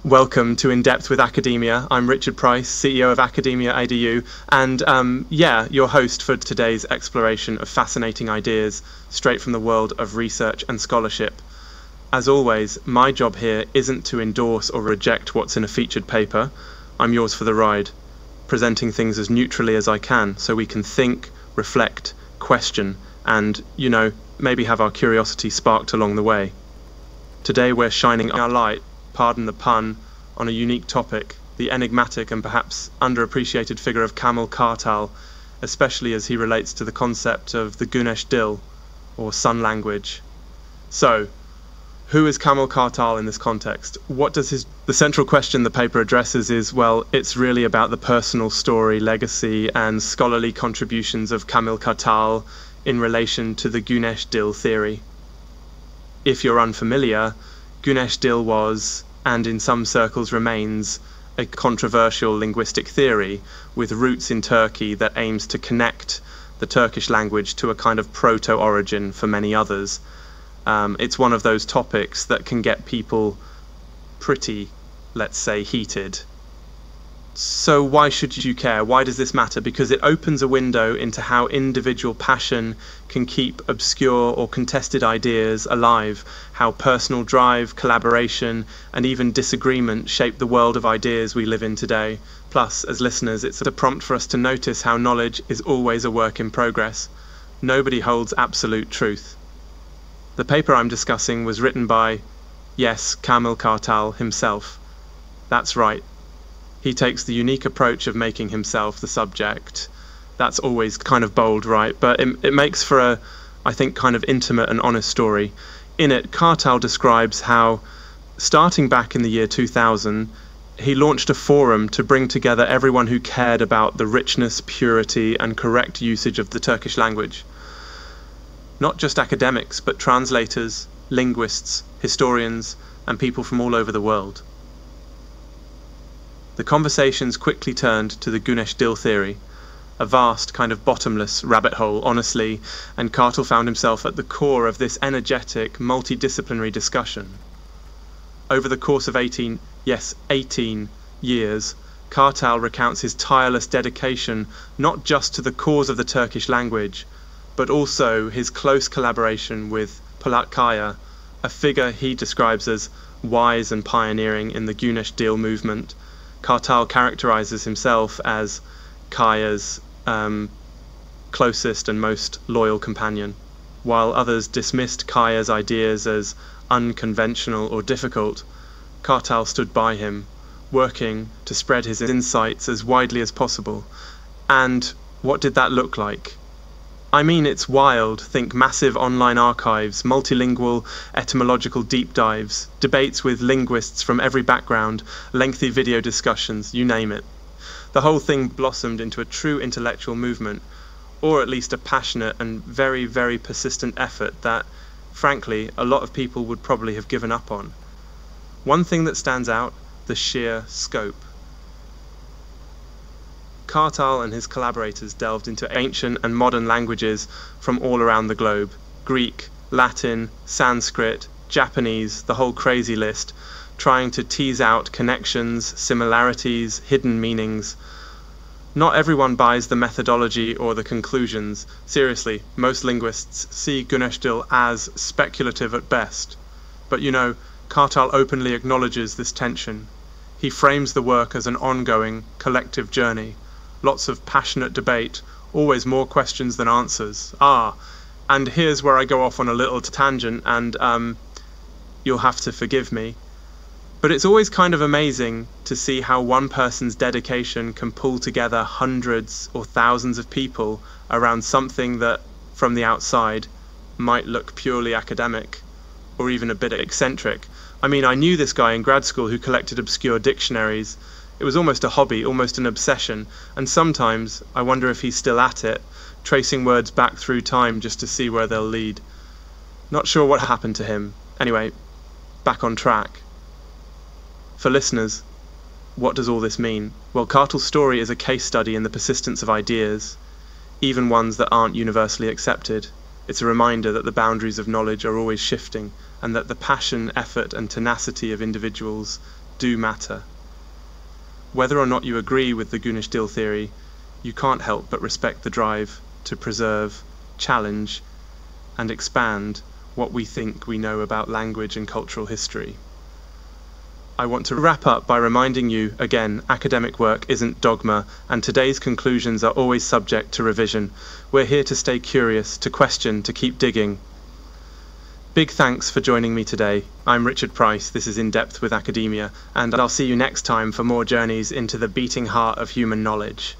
Welcome to In Depth with Academia. I'm Richard Price, CEO of Academia.edu, and your host for today's exploration of fascinating ideas straight from the world of research and scholarship. As always, my job here isn't to endorse or reject what's in a featured paper. I'm yours for the ride, presenting things as neutrally as I can so we can think, reflect, question, and, maybe have our curiosity sparked along the way. Today we're shining our light, pardon the pun, on a unique topic, the enigmatic and perhaps underappreciated figure of Kamil Kartal, especially as he relates to the concept of the GÜNEŞ DİL, or sun language. So, who is Kamil Kartal in this context? The central question the paper addresses is, it's really about the personal story, legacy, and scholarly contributions of Kamil Kartal in relation to the GÜNEŞ DİL theory. If you're unfamiliar, GÜNEŞ DİL was, and in some circles remains, a controversial linguistic theory with roots in Turkey that aims to connect the Turkish language to a kind of proto-origin for many others. It's one of those topics that can get people pretty, let's say, heated. So why should you care? Why does this matter? Because it opens a window into how individual passion can keep obscure or contested ideas alive, how personal drive, collaboration, and even disagreement shape the world of ideas we live in today. Plus, as listeners, it's a prompt for us to notice how knowledge is always a work in progress. Nobody holds absolute truth. The paper I'm discussing was written by, yes, Kamil Kartal himself. That's right. He takes the unique approach of making himself the subject. That's always kind of bold, right? But it makes for a, I think, kind of intimate and honest story. In it, Kartal describes how, starting back in the year 2000, he launched a forum to bring together everyone who cared about the richness, purity, and correct usage of the Turkish language. Not just academics, but translators, linguists, historians, and people from all over the world. The conversations quickly turned to the GÜNEŞ DİL theory, a vast kind of bottomless rabbit hole, honestly, and Kartal found himself at the core of this energetic, multidisciplinary discussion. Over the course of 18 years, Kartal recounts his tireless dedication not just to the cause of the Turkish language, but also his close collaboration with Polat Kaya, a figure he describes as wise and pioneering in the GÜNEŞ DİL movement. Kartal characterizes himself as Kaya's closest and most loyal companion, while others dismissed Kaya's ideas as unconventional or difficult. Kartal stood by him, working to spread his insights as widely as possible. And what did that look like? I mean, it's wild. Think massive online archives, multilingual etymological deep dives, debates with linguists from every background, lengthy video discussions, you name it. The whole thing blossomed into a true intellectual movement, or at least a passionate and very, very persistent effort that, frankly, a lot of people would probably have given up on. One thing that stands out, the sheer scope. Kartal and his collaborators delved into ancient and modern languages from all around the globe. Greek, Latin, Sanskrit, Japanese, the whole crazy list, trying to tease out connections, similarities, hidden meanings. Not everyone buys the methodology or the conclusions. Seriously, most linguists see GÜNEŞ DİL as speculative at best. But Kartal openly acknowledges this tension. He frames the work as an ongoing, collective journey. Lots of passionate debate, always more questions than answers. And here's where I go off on a little tangent, and you'll have to forgive me. But it's always kind of amazing to see how one person's dedication can pull together hundreds or thousands of people around something that, from the outside, might look purely academic, or even a bit eccentric. I mean, I knew this guy in grad school who collected obscure dictionaries. It was almost a hobby, almost an obsession, and sometimes I wonder if he's still at it, tracing words back through time just to see where they'll lead. Not sure what happened to him. Anyway, back on track. For listeners, what does all this mean? Well, Kartal's story is a case study in the persistence of ideas, even ones that aren't universally accepted. It's a reminder that the boundaries of knowledge are always shifting, and that the passion, effort, and tenacity of individuals do matter. Whether or not you agree with the GÜNEŞ DİL theory, you can't help but respect the drive to preserve, challenge, and expand what we think we know about language and cultural history. I want to wrap up by reminding you, again, academic work isn't dogma, and today's conclusions are always subject to revision. We're here to stay curious, to question, to keep digging. Big thanks for joining me today. I'm Richard Price, this is In Depth with Academia, and I'll see you next time for more journeys into the beating heart of human knowledge.